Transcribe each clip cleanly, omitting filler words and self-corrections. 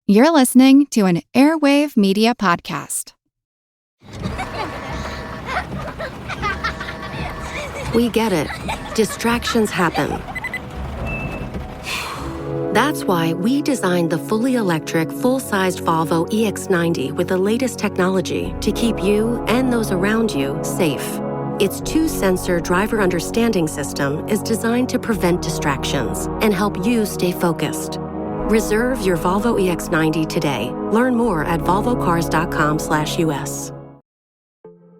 You're listening to an Airwave Media podcast. We get it. Distractions happen. That's why we designed the fully electric, full-sized Volvo EX90 with the latest technology to keep you and those around you safe. Its two-sensor driver understanding system is designed to prevent distractions and help you stay focused. Reserve your Volvo EX90 today. Learn more at volvocars.com/US.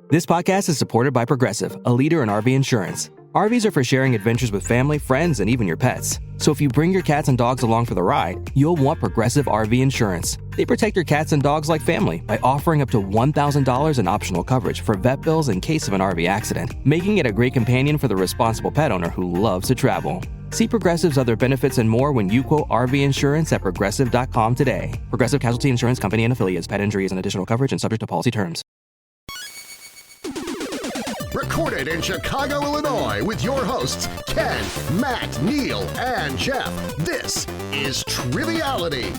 This podcast is supported by Progressive, a leader in RV insurance. RVs are for sharing adventures with family, friends, and even your pets. So if you bring your cats and dogs along for the ride, you'll want Progressive RV insurance. They protect your cats and dogs like family by offering up to $1,000 in optional coverage for vet bills in case of an RV accident, making it a great companion for the responsible pet owner who loves to travel. See Progressive's other benefits and more when you quote RV insurance at progressive.com today. Progressive Casualty Insurance Company and affiliates. Pet injury is an additional coverage and subject to policy terms. Recorded in Chicago, Illinois, with your hosts, Ken, Matt, Neil, and Jeff. This is Triviality.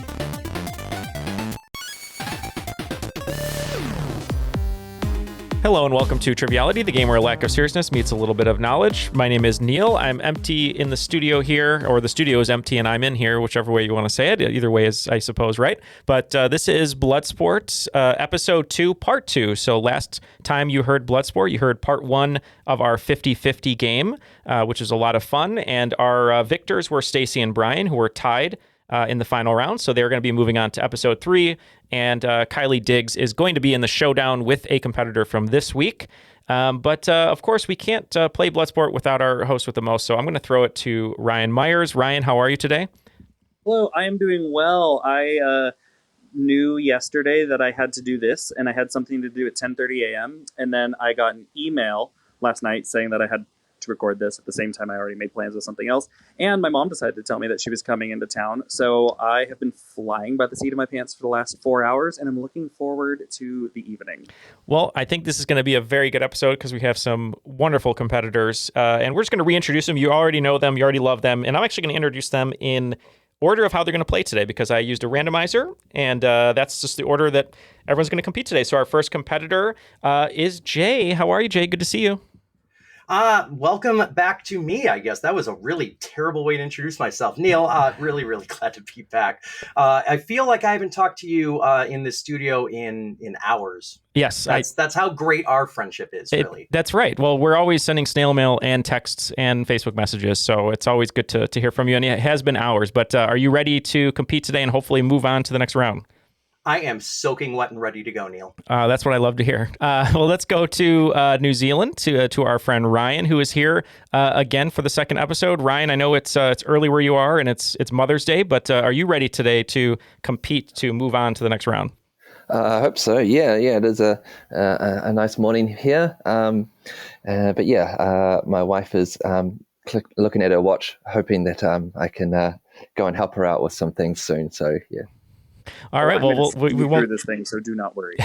Hello and welcome to Triviality, the game where a lack of seriousness meets a little bit of knowledge. My name is Neil. I'm empty in the studio here, or the studio is empty and I'm in here, whichever way you want to say it. Either way is, I suppose, right? But this is Bloodsport, episode 2, part 2. So last time you heard Bloodsport, you heard part 1 of our 50-50 game, which is a lot of fun. And our victors were Stacy and Brian, who were tied in the final round. So they're going to be moving on to episode 3. And Kylie Diggs is going to be in the showdown with a competitor from this week. But of course, we can't play Bloodsport without our host with the most. So I'm going to throw it to Ryan Meyers. Ryan, how are you today? Hello, I am doing well. I knew yesterday that I had to do this, and I had something to do at 10:30 a.m. And then I got an email last night saying that I had to record this at the same time I already made plans with something else. And my mom decided to tell me that she was coming into town. So I have been flying by the seat of my pants for the last 4 hours, and I'm looking forward to the evening. Well, I think this is going to be a very good episode because we have some wonderful competitors, and we're just going to reintroduce them. You already know them. You already love them. And I'm actually going to introduce them in order of how they're going to play today because I used a randomizer, and that's just the order that everyone's going to compete today. So our first competitor is Jay. How are you, Jay? Good to see you. Welcome back to me, I guess. That was a really terrible way to introduce myself. Neil, really, really glad to be back. I feel like I haven't talked to you in the studio in hours. Yes. That's how great our friendship is, really. That's right. Well, we're always sending snail mail and texts and Facebook messages, so it's always good to hear from you. And it has been hours, but are you ready to compete today and hopefully move on to the next round? I am soaking wet and ready to go, Neil. That's what I love to hear. Well, let's go to New Zealand, to our friend Ryan, who is here again for the second episode. Ryan, I know it's early where you are, and it's Mother's Day, but are you ready today to compete to move on to the next round? I hope so. Yeah. It is a nice morning here. But yeah, my wife is looking at her watch, hoping that I can go and help her out with some things soon. So yeah. All right. Well, we won't through this thing, so do not worry.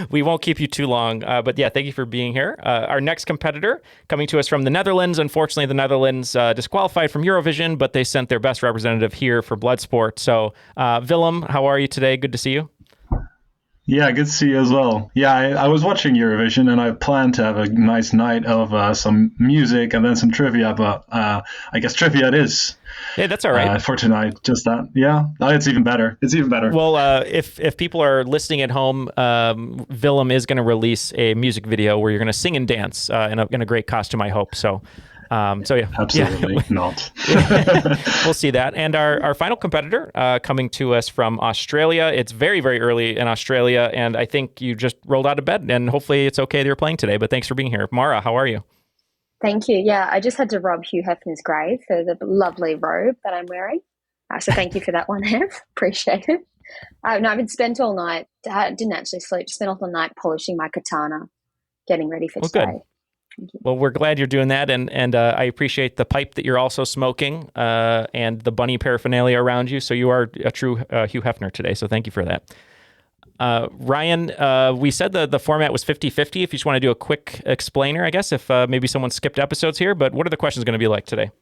We won't keep you too long. But yeah, thank you for being here. Our next competitor coming to us from the Netherlands. Unfortunately, the Netherlands disqualified from Eurovision, but they sent their best representative here for Bloodsport. So, Willem, how are you today? Good to see you. Yeah, good to see you as well. Yeah, I was watching Eurovision and I planned to have a nice night of some music and then some trivia, but I guess trivia it is. Yeah, that's all right. For tonight, just that. Yeah, it's even better. It's even better. Well, if people are listening at home, Willem is going to release a music video where you're going to sing and dance in a great costume, I hope. So yeah. Absolutely not. We'll see that. And our final competitor coming to us from Australia. It's very, very early in Australia, and I think you just rolled out of bed, and hopefully it's okay that you're playing today, but thanks for being here. Mara, how are you? Thank you. Yeah, I just had to rob Hugh Hefner's grave for the lovely robe that I'm wearing. So thank you for that one, Hev. Appreciate it. No, I've been spent all night. I didn't actually sleep. Just spent all the night polishing my katana, getting ready for today. Good. Well, we're glad you're doing that, and I appreciate the pipe that you're also smoking and the bunny paraphernalia around you. So you are a true Hugh Hefner today, so thank you for that. Ryan, we said the format was 50-50. If you just want to do a quick explainer, I guess, if maybe someone skipped episodes here, but what are the questions going to be like today?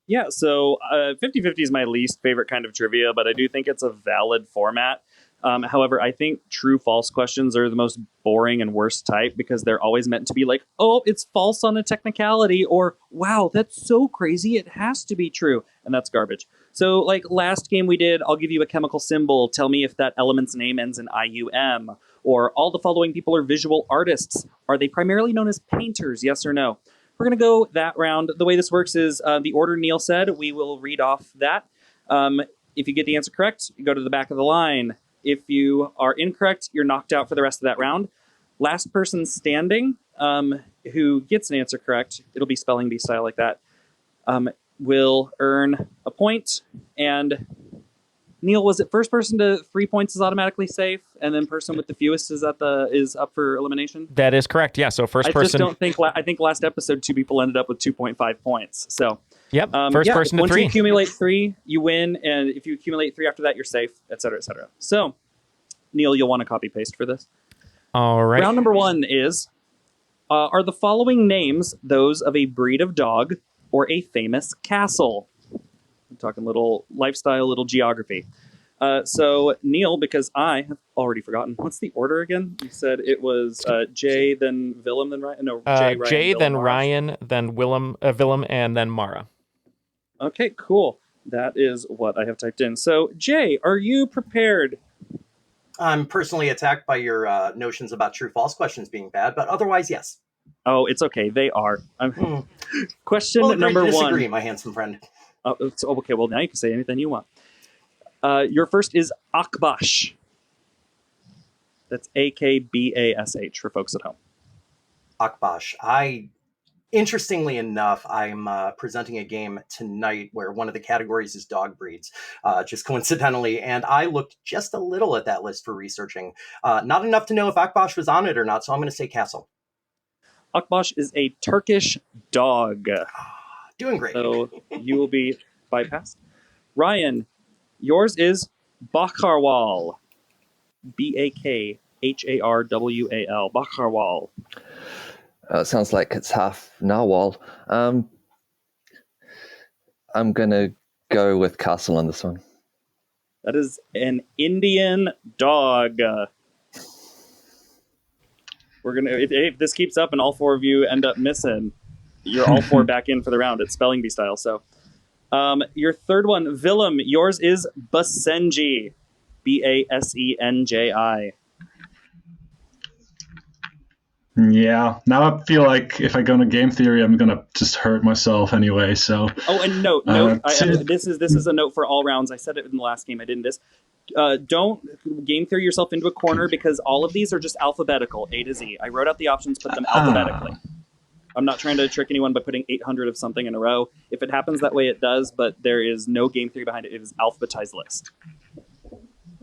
Yeah, so 50-50 is my least favorite kind of trivia, but I do think it's a valid format. However, I think true-false questions are the most boring and worst type because they're always meant to be like, oh, it's false on a technicality, or wow, that's so crazy, it has to be true. And that's garbage. So like last game we did, I'll give you a chemical symbol, tell me if that element's name ends in IUM, or all the following people are visual artists. Are they primarily known as painters, yes or no? We're going to go that round. The way this works is the order Neil said, we will read off that. If you get the answer correct, you go to the back of the line. If you are incorrect, you're knocked out for the rest of that round. Last person standing who gets an answer correct, it'll be spelling bee style like that, will earn a point. And Neil, was it first person to 3 points is automatically safe, and then person with the fewest is up for elimination? That is correct. Yeah. So first person. I just don't think. I think last episode 2 people ended up with 2.5 points. So. Yep. First person to 3. Once you accumulate 3, you win, and if you accumulate 3 after that, you're safe, etc., etc. So, Neil, you'll want to copy paste for this. All right. Round number 1 is: are the following names those of a breed of dog or a famous castle? I'm talking little lifestyle, little geography. So, Neil, because I have already forgotten, what's the order again? You said it was Jay, then Willem, then Ryan? No, Jay, Ryan, Jay, Willem, then Mara. Ryan, then Willem, and then Mara. Okay, cool. That is what I have typed in. So, Jay, are you prepared? I'm personally attacked by your notions about true-false questions being bad, but otherwise, yes. Oh, it's okay. They are. Question Well, number agree to 1. disagree, my handsome friend. Okay, well, now you can say anything you want. Your first is Akbash. That's Akbash for folks at home. Akbash. Interestingly enough, I'm presenting a game tonight where one of the categories is dog breeds, just coincidentally, and I looked just a little at that list for researching. Not enough to know if Akbash was on it or not, so I'm going to say castle. Akbash is a Turkish dog. Doing great. So you will be bypassed. Ryan, yours is Bakharwal. Bakharwal. Bakharwal. It sounds like it's half narwhal. I'm going to go with castle on this one. That is an Indian dog. We're gonna. If this keeps up and all 4 of you end up missing, you're all 4 back in for the round. It's spelling bee style. So, your third one, Willem. Yours is Basenji. Basenji. Yeah. Now I feel like if I go into game theory, I'm gonna just hurt myself anyway. So. Oh, and note. This is a note for all rounds. I said it in the last game. I didn't this. Don't game theory yourself into a corner because all of these are just alphabetical, A to Z. I wrote out the options, put them alphabetically. I'm not trying to trick anyone by putting 800 of something in a row. If it happens that way, it does, but there is no game theory behind it. It is alphabetized list.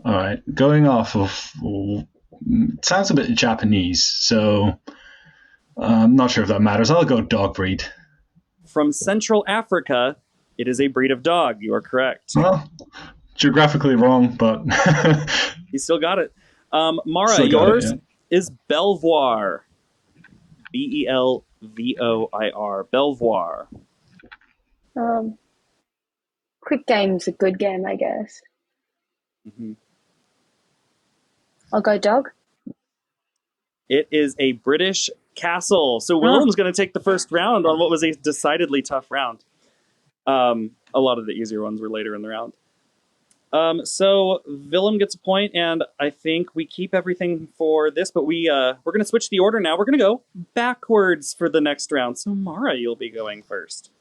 All right. Going off of... It sounds a bit Japanese, so I'm not sure if that matters. I'll go dog breed. From Central Africa, it is a breed of dog. You are correct. Well, geographically wrong, but... You still got it. Mara, yours is Belvoir. Belvoir. Belvoir. Quick game's a good game, I guess. Mm-hmm. I'll go dog. It is a British castle. So Willem's going to take the first round on what was a decidedly tough round. A lot of the easier ones were later in the round. So Willem gets a point, and I think we keep everything for this, but we're going to switch the order now. We're going to go backwards for the next round. So Mara, you'll be going first.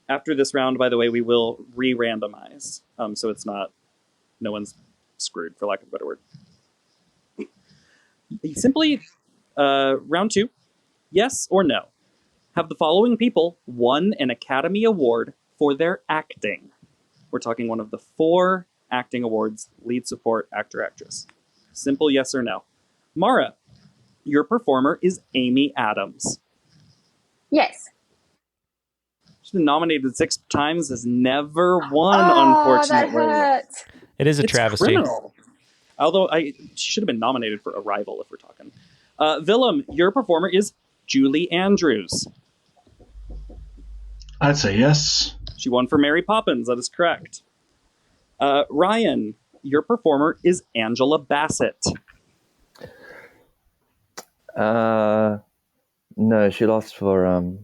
After this round, by the way, we will re-randomize. So it's not, no one's screwed, for lack of a better word. Simply, round 2, yes or no. Have the following people won an Academy Award for their acting? We're talking one of the 4 acting awards, lead support, actor, actress. Simple yes or no. Mara, your performer is Amy Adams. Yes. She's been nominated 6 times, has never won, unfortunately. That hurts. It is a travesty. Criminal. Although she should have been nominated for Arrival, if we're talking. Willem, your performer is Julie Andrews. I'd say yes. She won for Mary Poppins. That is correct. Ryan, your performer is Angela Bassett. No, she lost for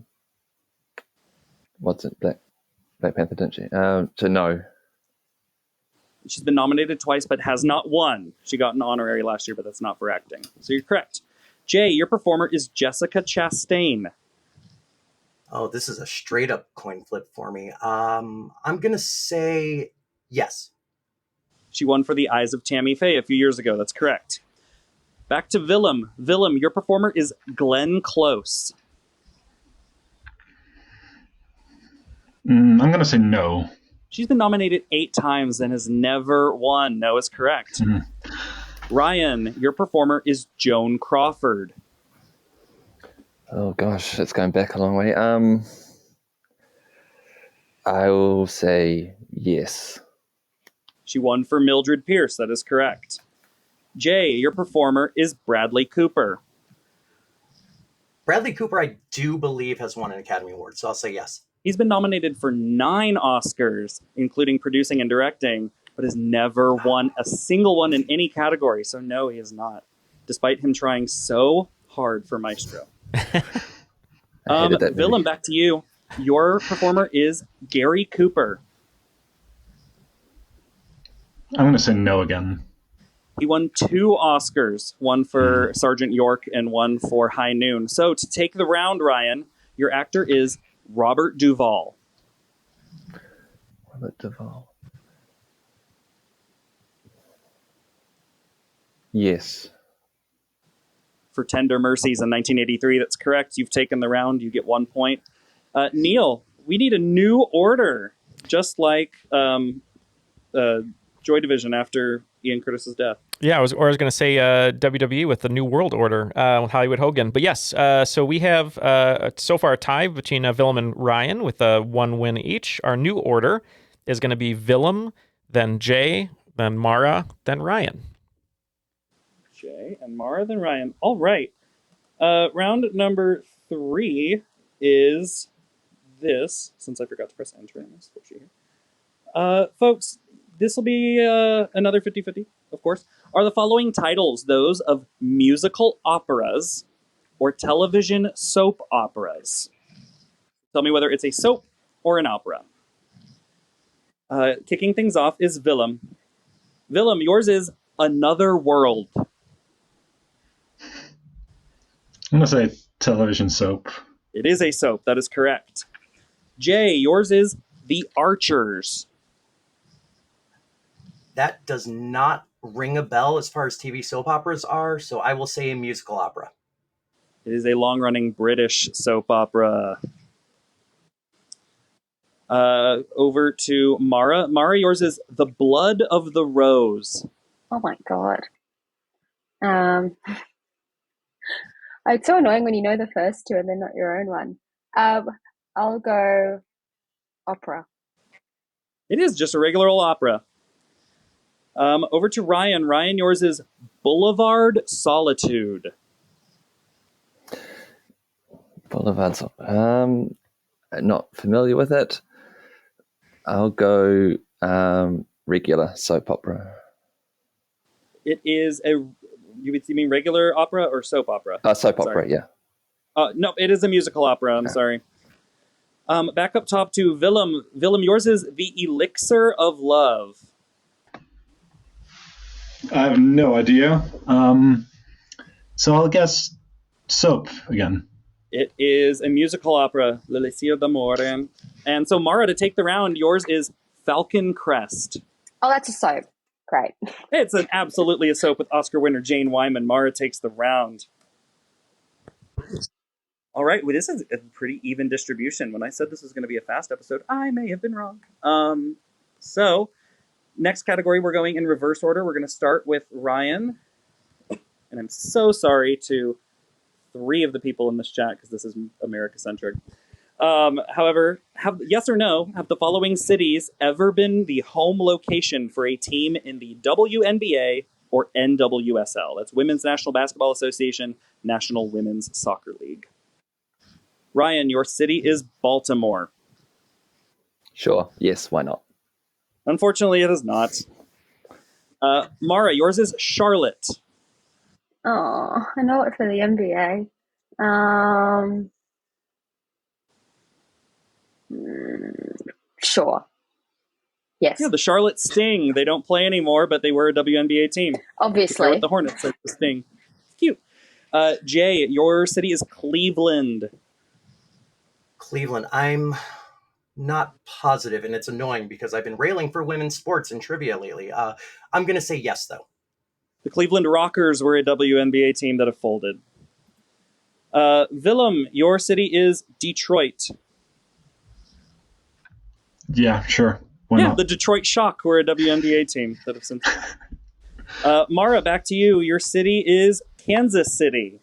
what's it? Black Panther, didn't she? So no. She's been nominated twice, but has not won. She got an honorary last year, but that's not for acting. So you're correct. Jay, your performer is Jessica Chastain. Oh, this is a straight up coin flip for me. I'm gonna say yes. She won for The Eyes of Tammy Faye a few years ago. That's correct. Back to Willem. Willem, your performer is Glenn Close. I'm going to say no. She's been nominated 8 times and has never won. No is correct. Ryan, your performer is Joan Crawford. Oh gosh, it's going back a long way. I will say yes. She won for Mildred Pierce. That is correct. Jay, your performer is Bradley Cooper. Bradley Cooper, I do believe, has won an Academy Award, so I'll say yes. He's been nominated for 9 Oscars, including producing and directing, but has never won a single one in any category. So no, he has not, despite him trying so hard for Maestro. Willem, back to you. Your performer is Gary Cooper. I'm going to say no again. He won 2 Oscars, one for Sergeant York and one for High Noon. So to take the round, Ryan, your actor is Robert Duvall. Robert Duvall. Yes. For Tender Mercies in 1983, that's correct. You've taken the round. You get 1 point. Neil, we need a new order, just like Joy Division after Ian Curtis's death. Yeah, I was going to say WWE with the New World Order with Hollywood Hogan. But yes, so we have so far a tie between Willem and Ryan with 1 win each. Our new order is going to be Willem, then Jay, then Mara, then Ryan. Jay and Mara, then Ryan. All right. Round number 3 is this, since I forgot to press enter in this spreadsheet here. Folks, this will be another 50-50, of course. Are the following titles those of musical operas or television soap operas? Tell me whether it's a soap or an opera. Kicking things off is Willem. Willem, yours is Another World. I'm going to say television soap. It is a soap. That is correct. Jay, yours is The Archers. That does not ring a bell as far as TV soap operas are, so I will say a musical opera. It is a long-running British soap opera. Over to Mara. Mara, yours is The Blood of the Rose. Oh my God. It's so annoying when you know the first 2 and then not your own one. I'll go opera. It is just a regular old opera. Over to Ryan. Ryan, yours is Boulevard Solitude. Boulevard Solitude. Not familiar with it. I'll go regular soap opera. It is you mean regular opera or soap opera? Soap opera, yeah. No, it is a musical opera. I'm sorry. Back up top to Willem. Willem, yours is The Elixir of Love. I have no idea. So I'll guess soap again. It is a musical opera, L'Elixir d'Amore. And so, Mara, to take the round, yours is Falcon Crest. Oh, that's a soap. Great. It's absolutely a soap with Oscar winner Jane Wyman. Mara takes the round. All right, well, this is a pretty even distribution. When I said this was going to be a fast episode, I may have been wrong. So, next category, we're going in reverse order. We're going to start with Ryan. And I'm so sorry to 3 of the people in this chat because this is America-centric. However, yes or no, have the following cities ever been the home location for a team in the WNBA or NWSL? That's Women's National Basketball Association, National Women's Soccer League. Ryan, your city is Baltimore. Sure. Yes. Why not? Unfortunately, it is not. Mara, yours is Charlotte. Oh, I know it for the NBA. Sure. Yes. Yeah, the Charlotte Sting. They don't play anymore, but they were a WNBA team. Obviously. They're with the Hornets. Like the Sting. Cute. Jay, your city is Cleveland. Cleveland. I'm not positive, and it's annoying because I've been railing for women's sports and trivia lately. I'm going to say yes, though. The Cleveland Rockers were a WNBA team that have folded. Willem, your city is Detroit. Yeah, sure. Why Yeah, not? the Detroit Shock were a WNBA team that have since. Mara, back to you. Your city is Kansas City.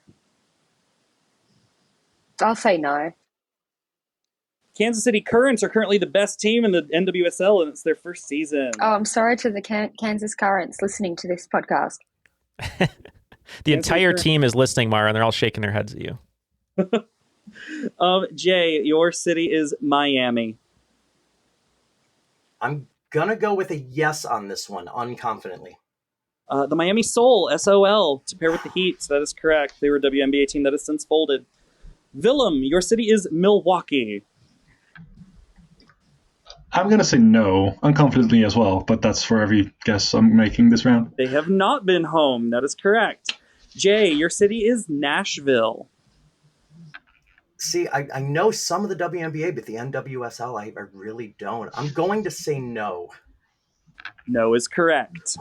I'll say no. Kansas City Currents are currently the best team in the NWSL, and it's their first season. Oh, I'm sorry to the Kansas Currents listening to this podcast. The entire team is listening, Mara, and they're all shaking their heads at you. Jay, your city is Miami. I'm going to go with a yes on this one, unconfidently. The Miami Soul, SOL, to pair with the Heat. That is correct. They were a WNBA team that has since folded. Willem, your city is Milwaukee. I'm going to say no, unconfidently as well, but that's for every guess I'm making this round. They have not been home. That is correct. Jay, your city is Nashville. See, I know some of the WNBA, but the NWSL, I really don't. I'm going to say no. No is correct.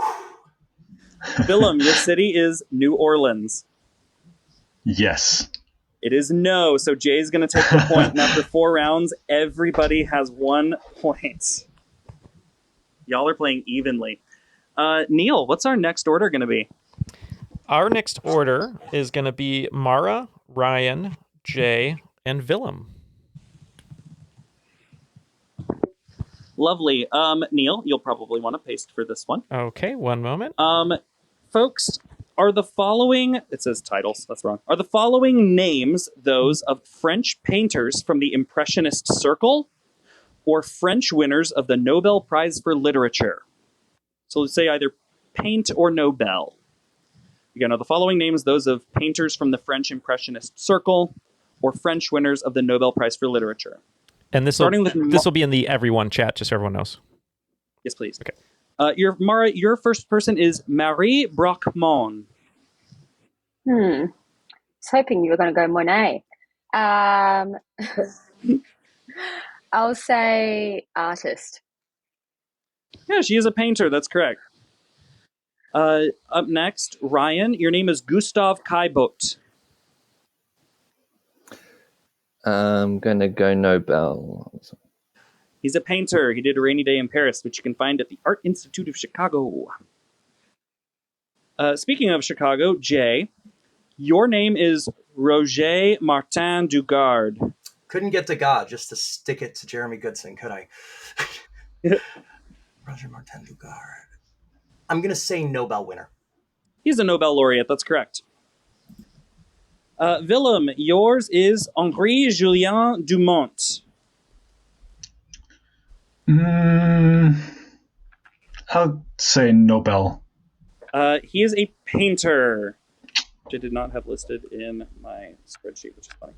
Willem, your city is New Orleans. Yes. It is no, so Jay's going to take the point, and after 4 rounds, everybody has 1 point. Y'all are playing evenly. Neil, what's our next order going to be? Our next order is going to be Mara, Ryan, Jay, and Willem. Lovely. Neil, you'll probably want to paste for this one. Okay, one moment. Folks, are the following, it says titles, that's wrong. Are the following names those of French painters from the Impressionist circle or French winners of the Nobel Prize for Literature? So let's say either paint or Nobel. Again, are the following names those of painters from the French Impressionist circle or French winners of the Nobel Prize for Literature? And this will be in the everyone chat, just so everyone knows. Yes, please. Okay. Mara, your first person is Marie Brockmont. I was hoping you were going to go Monet. I'll say artist. Yeah, she is a painter. That's correct. Up next, Ryan, your name is Gustav Caillebotte. I'm going to go Nobel. He's a painter. He did A Rainy Day in Paris, which you can find at the Art Institute of Chicago. Speaking of Chicago, Jay, your name is Roger Martin Dugard. Couldn't get to God just to stick it to Jeremy Goodson, could I? Roger Martin Dugard. I'm going to say Nobel winner. He's a Nobel laureate. That's correct. Willem, yours is Henri Julien Dumont. I'll say Nobel. He is a painter, which I did not have listed in my spreadsheet, which is funny.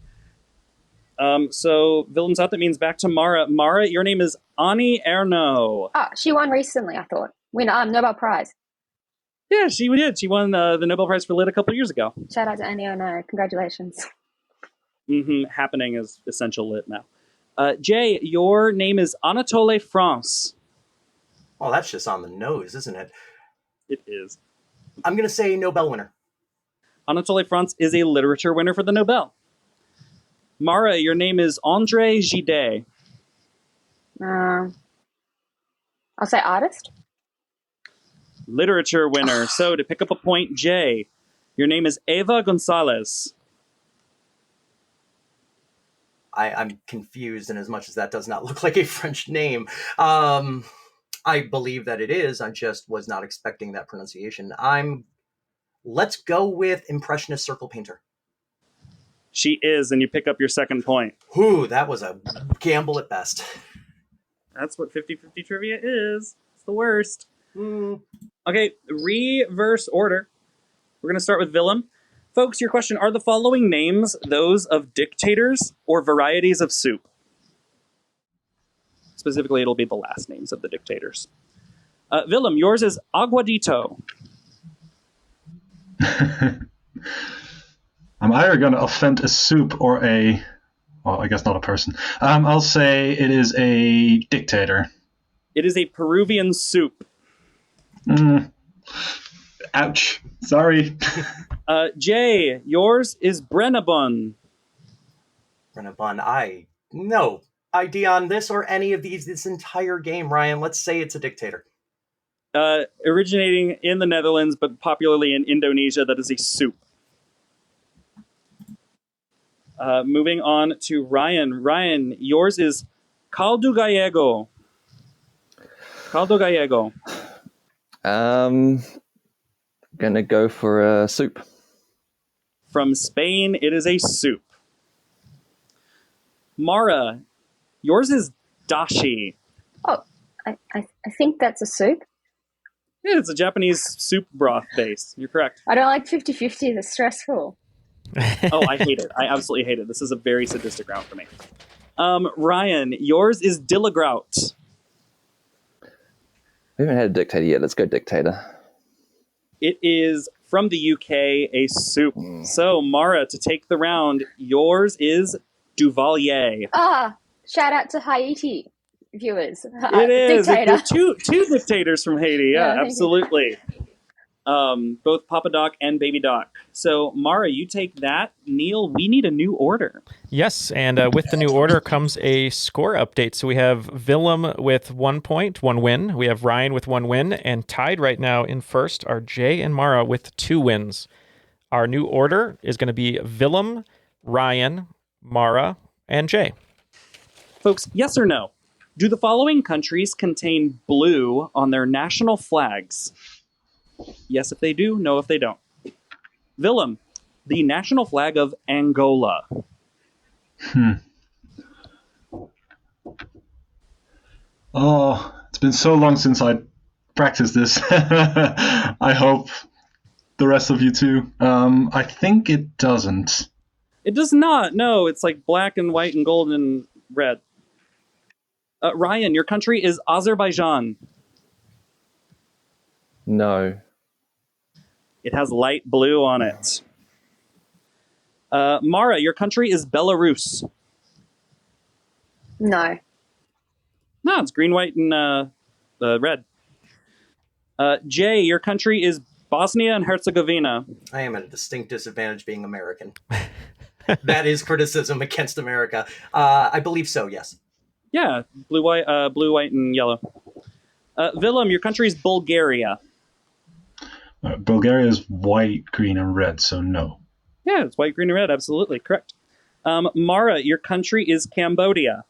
So Willem's out. That means back to Mara. Mara, your name is Annie Ernaux. Oh, she won recently, I thought. Nobel Prize. Yeah, she did. She won the Nobel Prize for Lit a couple of years ago. Shout out to Annie Ernaux. Congratulations. Happening as essential lit now. Jay, your name is Anatole France. Well, that's just on the nose, isn't it? It is. I'm going to say Nobel winner. Anatole France is a literature winner for the Nobel. Mara, your name is André Gide. I'll say artist. Literature winner. So to pick up a point, Jay, your name is Eva Gonzalez. I'm confused, and as much as that does not look like a French name, I believe that it is. I just was not expecting that pronunciation. Let's go with Impressionist circle painter. She is, and you pick up your second point. Ooh, that was a gamble at best. That's what 50-50 trivia is. It's the worst. Okay, reverse order. We're going to start with Willem. Folks, your question, are the following names those of dictators or varieties of soup? Specifically, it'll be the last names of the dictators. Willem, yours is aguadito. I'm either going to offend a soup or well, I guess not a person. I'll say it is a dictator. It is a Peruvian soup. Ouch. Sorry. Jay, yours is Brennabun. Brennabun, no idea on this or any of these this entire game, Ryan. Let's say it's a dictator. Originating in the Netherlands, but popularly in Indonesia, that is a soup. Moving on to Ryan. Ryan, yours is caldo gallego. Caldo gallego. Gonna go for a soup. From Spain, it is a soup. Mara, yours is dashi. Oh, I think that's a soup. Yeah, it's a Japanese soup broth base. You're correct. I don't like 50-50. It's stressful. Oh, I hate it. I absolutely hate it. This is a very sadistic round for me. Ryan, yours is dillagrout. We haven't had a dictator yet. Let's go dictator. It is from the UK, a soup. So, Mara, to take the round, yours is Duvalier. Shout out to Haiti viewers. It is. Dictator. Two dictators from Haiti. Yeah, Yeah, absolutely. Both Papa Doc and Baby Doc. So, Mara, you take that. Neil, we need a new order. Yes, and with the new order comes a score update. So we have Willem with 1 point, 1 win. We have Ryan with 1 win, and tied right now in first are Jay and Mara with 2 wins. Our new order is going to be Willem, Ryan, Mara, and Jay. Folks, yes or no? Do the following countries contain blue on their national flags? Yes if they do, no if they don't. Willem, the national flag of Angola. Oh, it's been so long since I practiced this. I hope the rest of you too. I think it doesn't. It does not. No, it's like black and white and gold and red. Ryan, your country is Azerbaijan. No. It has light blue on it. Mara, your country is Belarus. No. No, it's green, white, and red. Jay, your country is Bosnia and Herzegovina. I am at a distinct disadvantage being American. That is criticism against America. I believe so, yes. Yeah, blue, white, and yellow. Willem, your country is Bulgaria. Bulgaria is white, green, and red, so no. Yeah, it's white, green, and red. Absolutely correct. Mara, your country is Cambodia.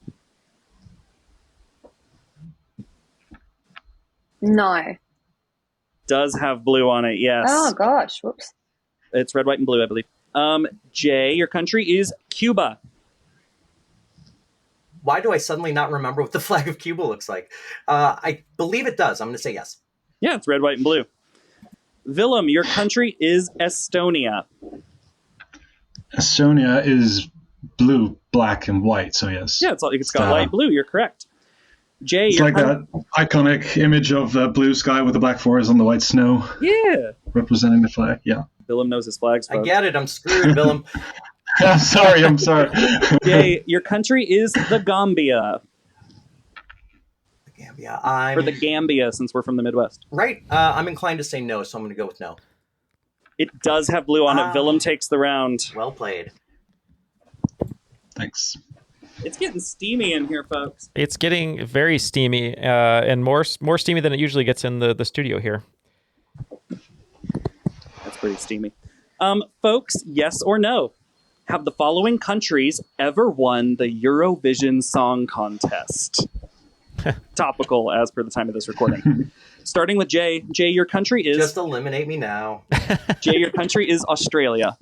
No. Does have blue on it, yes. Oh, gosh. Whoops. It's red, white, and blue, I believe. Jay, your country is Cuba. Why do I suddenly not remember what the flag of Cuba looks like? I believe it does. I'm going to say yes. Yeah, it's red, white, and blue. Willem, your country is Estonia. Estonia is blue, black, and white, so yes. Yeah, it's got light blue. You're correct. Jay, it's like that iconic image of the blue sky with the black forest on the white snow. Yeah. Representing the flag, yeah. Willem knows his flags, folks. I get it. I'm screwed, Willem. I'm sorry. Jay, your country is the Gambia. Gambia. Or the Gambia, since we're from the Midwest. Right. I'm inclined to say no, so I'm going to go with no. It does have blue on it. Willem takes the round. Well played. Thanks. It's getting steamy in here, folks. It's getting very steamy, and more steamy than it usually gets in the studio here. That's pretty steamy. Folks, yes or no? Have the following countries ever won the Eurovision Song Contest? Topical as per the time of this recording. Starting with Jay. Jay, your country is... Just eliminate me now. Jay, your country is Australia.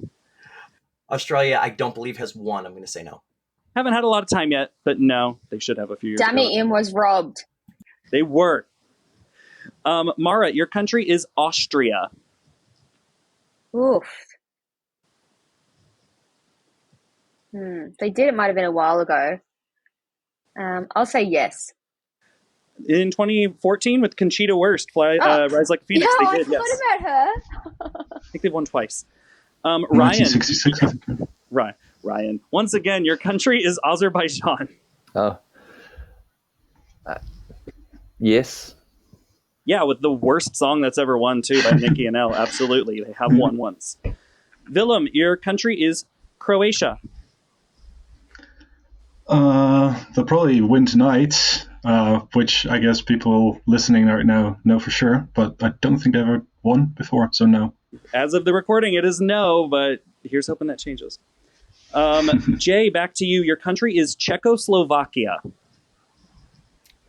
Australia, I don't believe has won. I'm going to say no. Haven't had a lot of time yet, but no, they should have a few years Damn ago. it, Ian was robbed. They were. Mara, your country is Austria. Oof. They did. It might have been a while ago. I'll say yes. In 2014 with Conchita Wurst, Rise Like a Phoenix. Yeah, they I did, forgot yes. about her. I think they've won twice. Ryan. 1966, I think. Ryan. Once again, your country is Azerbaijan. Oh. Yes. Yeah, with the worst song that's ever won, too, by Nikki and Elle. Absolutely. They have won once. Willem, your country is Croatia. They'll probably win tonight, which I guess people listening right now know for sure, but I don't think they've ever won before, so no. As of the recording, it is no, but here's hoping that changes. Jay, back to you. Your country is Czechoslovakia.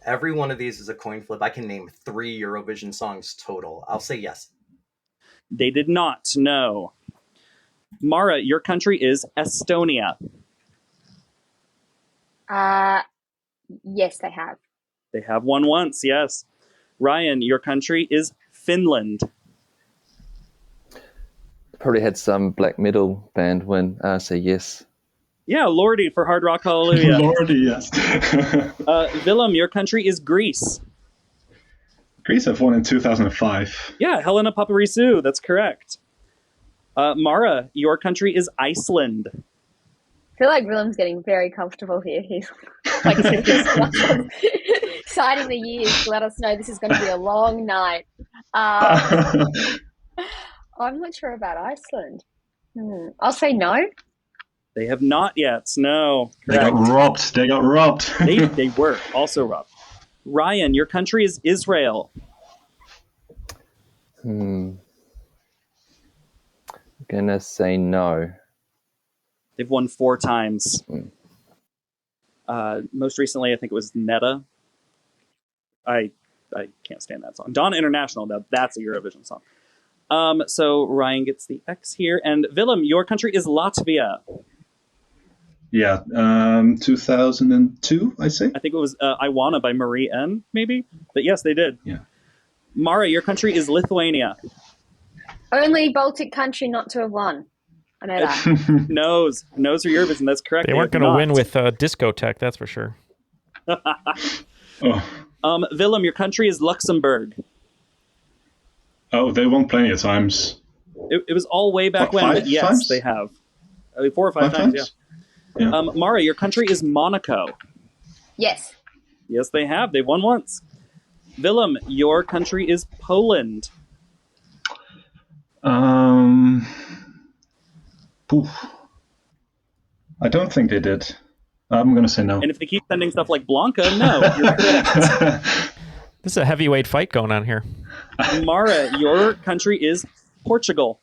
Every one of these is a coin flip. I can name 3 Eurovision songs total. I'll say yes. They did not, no. Mara, your country is Estonia. Yes, they have. They have won once, yes. Ryan, your country is Finland. Probably had some black metal band win. Say yes. Yeah, Lordy for Hard Rock Hallelujah. Lordy, yes. Willem, your country is Greece. Greece have won in 2005. Yeah, Helena Paparizou, that's correct. Mara, your country is Iceland. I feel like Willem's getting very comfortable here. He's like signing the years to let us know this is going to be a long night. I'm not sure about Iceland. I'll say no. They have not yet. No. They got robbed. They got robbed. They were also robbed. Ryan, your country is Israel. I'm gonna say no. They've won 4 times. Most recently, I think it was Netta. I can't stand that song. Dawn International, that's a Eurovision song. So Ryan gets the X here. And Willem, your country is Latvia. Yeah, 2002, I say. I think it was I Wanna by Marie N, maybe? But yes, they did. Yeah. Mara, your country is Lithuania. Only Baltic country not to have won. I know that. Nose for Eurovision, that's correct. They weren't going to win with discotheque, that's for sure. Willem, your country is Luxembourg. Oh, they won plenty of times. It was all way back when, but yes, times? they have. 4 or 5 times, yeah. Mara, your country is Monaco. Yes. Yes, they have. They've won once. Willem, your country is Poland. I don't think they did. I'm going to say no. And if they keep sending stuff like Blanca, no. You're correct. This is a heavyweight fight going on here. Mara, your country is Portugal.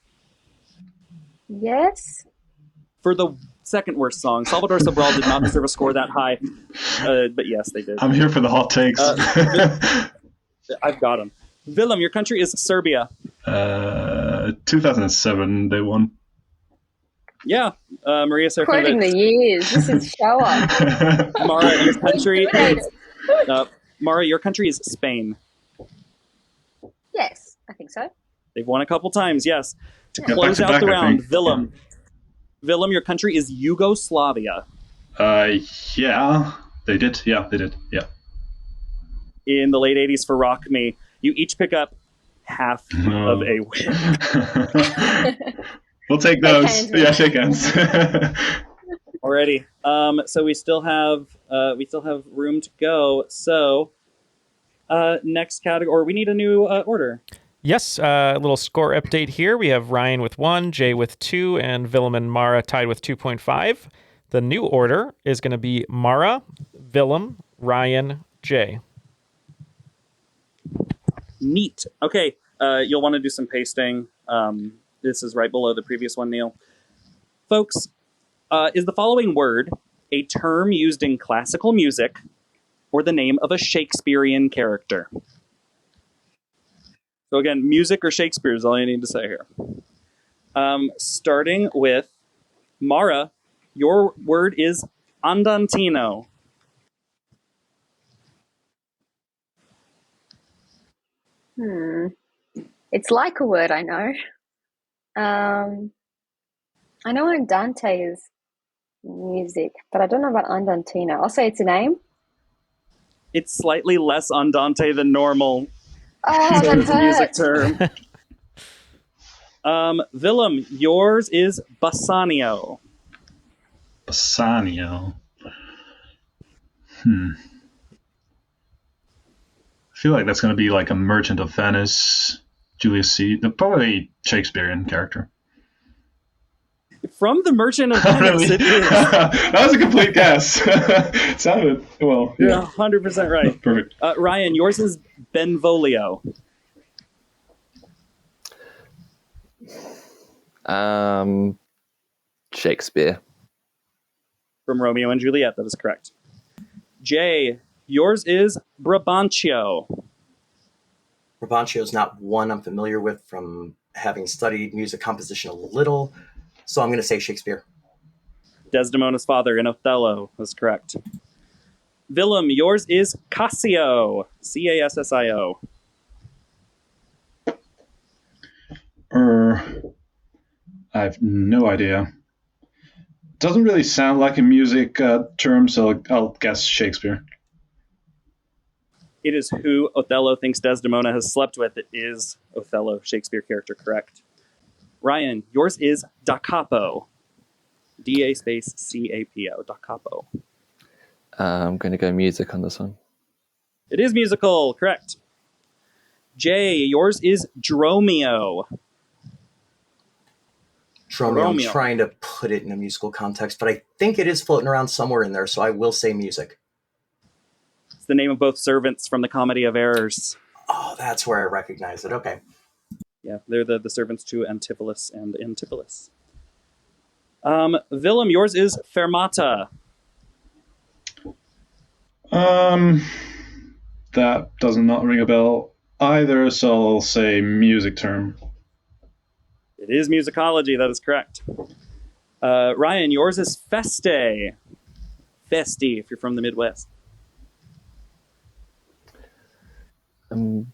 Yes. For the second worst song, Salvador Sobral did not deserve a score that high. But yes, they did. I'm here for the hot takes. I've got them. Willem, your country is Serbia. 2007, they won. Yeah, Maria Serafinovic. Quoting the years. This is show up. Mara, your country is Spain. Yes, I think so. They've won a couple times, yes. To close out the round, Willem, your country is Yugoslavia. Yeah, they did. Yeah, they did. Yeah. In the late 80s for Rock Me, you each pick up half of a win. We'll take those. Yeah, shake hands. Alrighty. So we still have room to go. So next category, we need a new order. Yes, a little score update here. We have Ryan with 1, Jay with 2, and Willem and Mara tied with 2.5. The new order is going to be Mara, Willem, Ryan, Jay. Neat. Okay, you'll want to do some pasting. This is right below the previous one, Neil. Folks, is the following word a term used in classical music or the name of a Shakespearean character? So again, music or Shakespeare is all you need to say here. Starting with Mara, your word is Andantino. It's like a word I know. I know Andante is music, but I don't know about Andantino. I'll say it's a name. It's slightly less andante than normal. Oh, So that it's a music hurts. term. Willem, yours is Bassanio. Bassanio. I feel like that's going to be like a Merchant of Venice, Julius Caesar, probably Shakespearean character. From the Merchant of Venice, it is. That was a complete guess. It sounded, well. You're 100% right. Perfect. Ryan, yours is Benvolio. Shakespeare. From Romeo and Juliet, that is correct. Jay, yours is Brabantio. Brabantio is not one I'm familiar with from having studied music composition a little, so I'm going to say Shakespeare. Desdemona's father in Othello, that's correct. Willem, yours is Cassio. Cassio. I have no idea. Doesn't really sound like a music term, so I'll guess Shakespeare. It is who Othello thinks Desdemona has slept with. It is Othello, Shakespeare character, correct. Ryan, yours is Da Capo. D-A space C-A-P-O. Da Capo. I'm going to go music on this one. It is musical, correct. Jay, yours is Dromio. Dromio, I'm trying to put it in a musical context, but I think it is floating around somewhere in there, so I will say music. It's the name of both servants from the Comedy of Errors. Oh, that's where I recognize it. Okay. Yeah, they're the servants to Antipholus and Antipholus. Willem, yours is Fermata. That does not ring a bell either, so I'll say music term. It is musicology, that is correct. Ryan, yours is Feste. Festi, if you're from the Midwest. I'm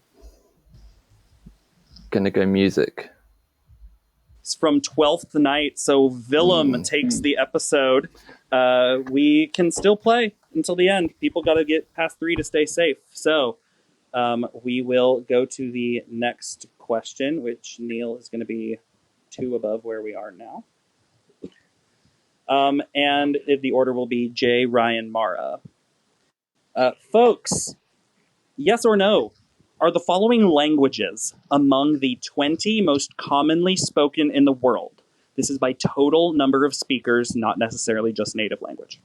going to go music. It's from 12th Night, so Willem takes the episode. We can still play until the end. People got to get past 3 to stay safe. So we will go to the next question, which Neil is going to be 2 above where we are now. And the order will be Jay, Ryan, Mara. Folks, yes or no? Are the following languages among the 20 most commonly spoken in the world? This is by total number of speakers, not necessarily just native language.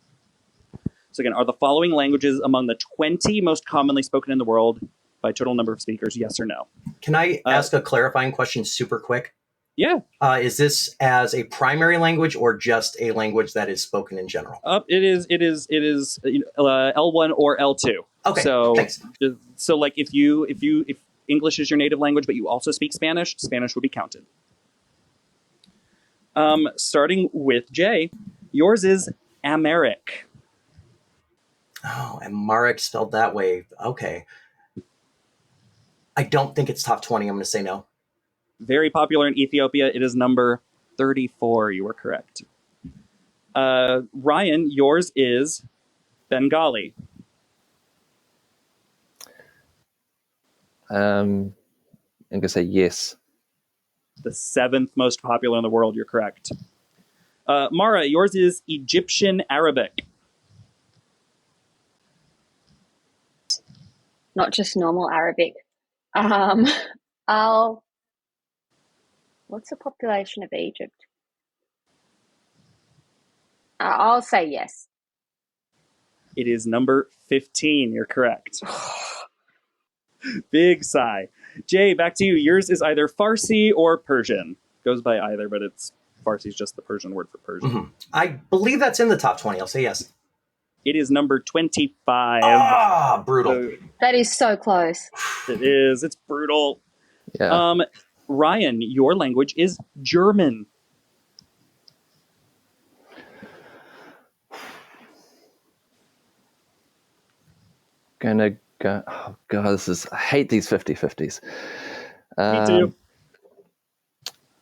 So again, are the following languages among the 20 most commonly spoken in the world by total number of speakers, yes or no? Can I ask a clarifying question super quick? Yeah. Is this as a primary language or just a language that is spoken in general? It is L1 or L2. Okay, so, thanks. So like if English is your native language, but you also speak Spanish, Spanish would be counted. Starting with Jay, yours is Amharic. Oh, Amharic spelled that way. Okay. I don't think it's top 20. I'm going to say no. Very popular in Ethiopia. It is number 34. You were correct. Ryan, yours is Bengali. I'm going to say yes. The 7th most popular in the world. You're correct. Mara, yours is Egyptian Arabic. Not just normal Arabic. What's the population of Egypt? I'll say yes. It is number 15. You're correct. Big sigh. Jay, back to you. Yours is either Farsi or Persian. Goes by either, but Farsi is just the Persian word for Persian. Mm-hmm. I believe that's in the top 20. I'll say yes. It is number 25. Ah, brutal. That is so close. It is. It's brutal. Yeah. Ryan, your language is German. gonna go. Oh god, I hate these 50-50s. Me too.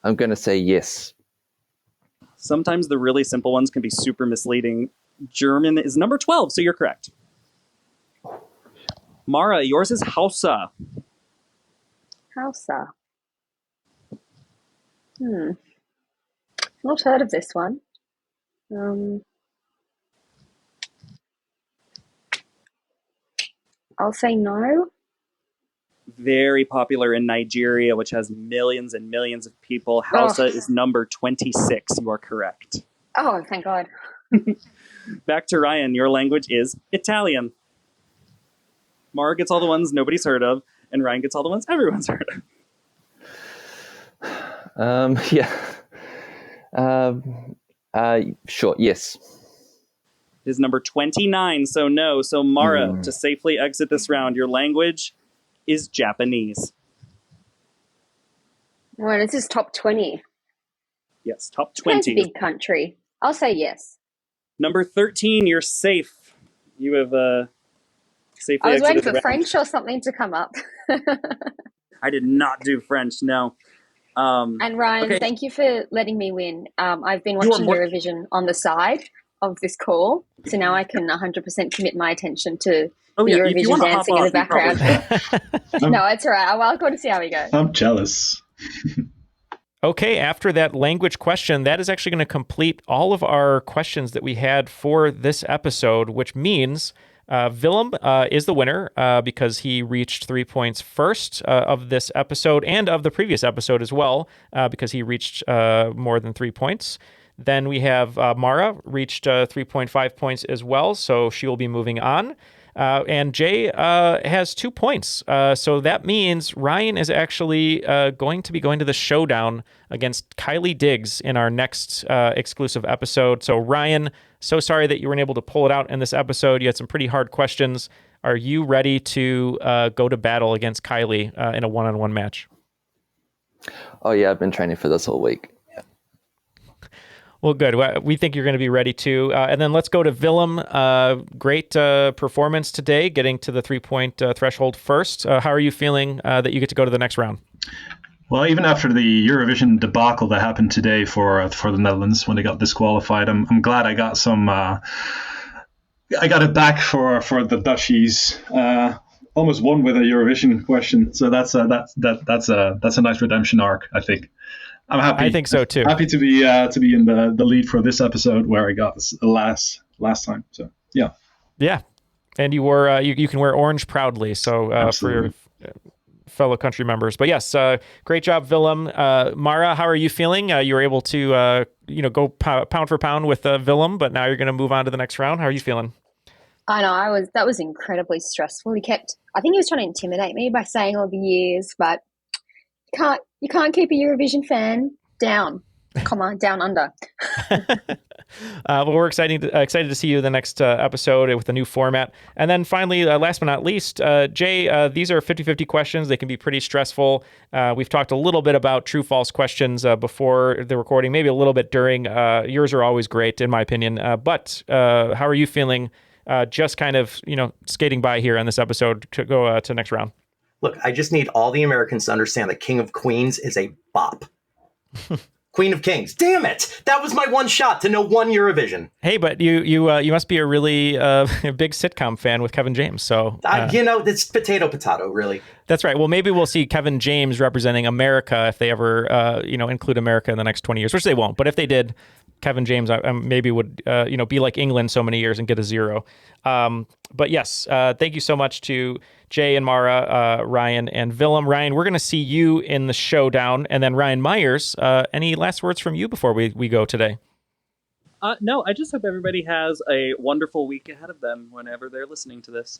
I'm gonna say yes. Sometimes the really simple ones can be super misleading. German is number 12, so you're correct. Mara, yours is Hausa. Hausa. Not heard of this one. I'll say no. Very popular in Nigeria, which has millions and millions of people. Hausa is number 26. You are correct. Oh, thank God. Back to Ryan. Your language is Italian. Mara gets all the ones nobody's heard of, and Ryan gets all the ones everyone's heard of. Sure, yes. It is number 29, so no. So Mara, to safely exit this round, your language is Japanese. Well, this is top 20. Yes, top Japan's 20. a big country. I'll say yes. Number 13, you're safe. You have safely I was waiting exited for the round. French or something to come up. I did not do French, no. And Ryan, thank you for letting me win. I've been watching Eurovision on the side of this call, so now I can 100% commit my attention to the Eurovision dancing in the background. No, it's all right. I'll go to see how we go. I'm jealous. Okay, after that language question, that is actually going to complete all of our questions that we had for this episode, which means Willem is the winner because he reached 3 points first of this episode and of the previous episode as well because he reached more than 3 points. Then we have Mara reached 3.5 points as well, so she will be moving on. And Jay has 2 points. So that means Ryan is actually going to be going to the showdown against Kylie Diggs in our next exclusive episode. So Ryan, so sorry that you weren't able to pull it out in this episode. You had some pretty hard questions. Are you ready to go to battle against Kylie in a one-on-one match? Oh yeah, I've been training for this all week. Well, good. We think you're going to be ready too. And then let's go to Willem. Great performance today, getting to the 3-point threshold first. How are you feeling that you get to go to the next round? Well, even after the Eurovision debacle that happened today for the Netherlands when they got disqualified, I'm glad I got some. I got it back for the Dutchies. Almost won with a Eurovision question, so that's a nice redemption arc, I think. I'm happy. I think so too. Happy to be in the lead for this episode where I got the last time. So yeah. Yeah, and you wore you can wear orange proudly. So for your fellow country members. But yes, great job, Willem. Mara, how are you feeling? You were able to go pound for pound with Willem, but now you're going to move on to the next round. How are you feeling? I know that was incredibly stressful. I think he was trying to intimidate me by saying all the years, but you can't keep a Eurovision fan down, down under. Well, we're excited to see you the next episode with the new format. And then finally, last but not least, Jay, these are 50-50 questions. They can be pretty stressful. We've talked a little bit about true-false questions before the recording, maybe a little bit during. Yours are always great, in my opinion. But how are you feeling just kind of, skating by here on this episode to go to next round? Look, I just need all the Americans to understand that King of Queens is a bop. Queen of Kings. Damn it! That was my one shot to know one Eurovision. Hey, but you must be a really big sitcom fan with Kevin James. So it's potato, really. That's right. Well, maybe we'll see Kevin James representing America if they ever include America in the next 20 years, which they won't. But if they did, Kevin James maybe would be like England so many years and get a 0. But yes, thank you so much to Jay and Mara, Ryan and Willem. Ryan, we're going to see you in the showdown, and then Ryan Meyers. Any last words from you before we go today? No, I just hope everybody has a wonderful week ahead of them whenever they're listening to this.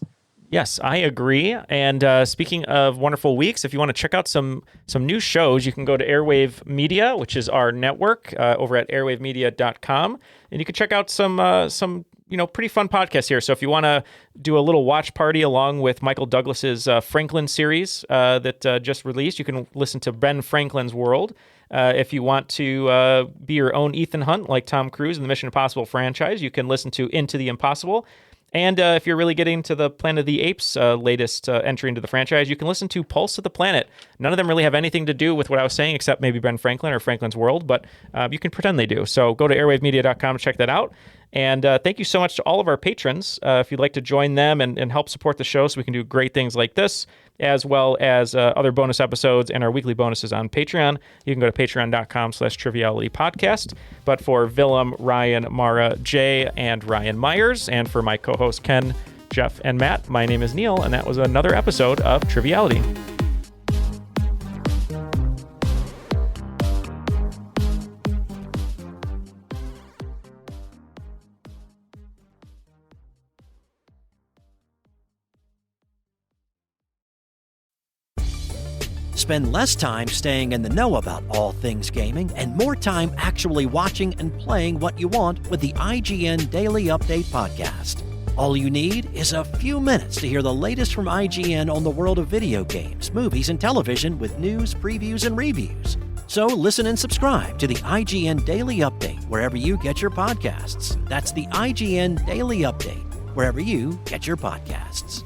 Yes, I agree. And speaking of wonderful weeks, if you want to check out some new shows, you can go to Airwave Media, which is our network, over at airwavemedia.com, and you can check out some pretty fun podcasts here. So if you want to do a little watch party along with Michael Douglas's Franklin series that just released, you can listen to Ben Franklin's World. If you want to be your own Ethan Hunt, like Tom Cruise in the Mission Impossible franchise, you can listen to Into the Impossible. And if you're really getting to the Planet of the Apes latest entry into the franchise, you can listen to Pulse of the Planet. None of them really have anything to do with what I was saying, except maybe Ben Franklin or Franklin's World, but you can pretend they do. So go to airwavemedia.com to check that out. And thank you so much to all of our patrons. If you'd like to join them and help support the show so we can do great things like this, as well as other bonus episodes and our weekly bonuses on Patreon, you can go to patreon.com/trivialitypodcast. But for Willem, Ryan, Mara, Jay, and Ryan Meyers, and for my co-hosts Ken, Jeff, and Matt, my name is Neil, and that was another episode of Triviality. Spend less time staying in the know about all things gaming and more time actually watching and playing what you want with the IGN Daily Update podcast. All you need is a few minutes to hear the latest from IGN on the world of video games, movies, and television with news, previews, and reviews. So listen and subscribe to the IGN Daily Update wherever you get your podcasts. That's the IGN Daily Update, wherever you get your podcasts.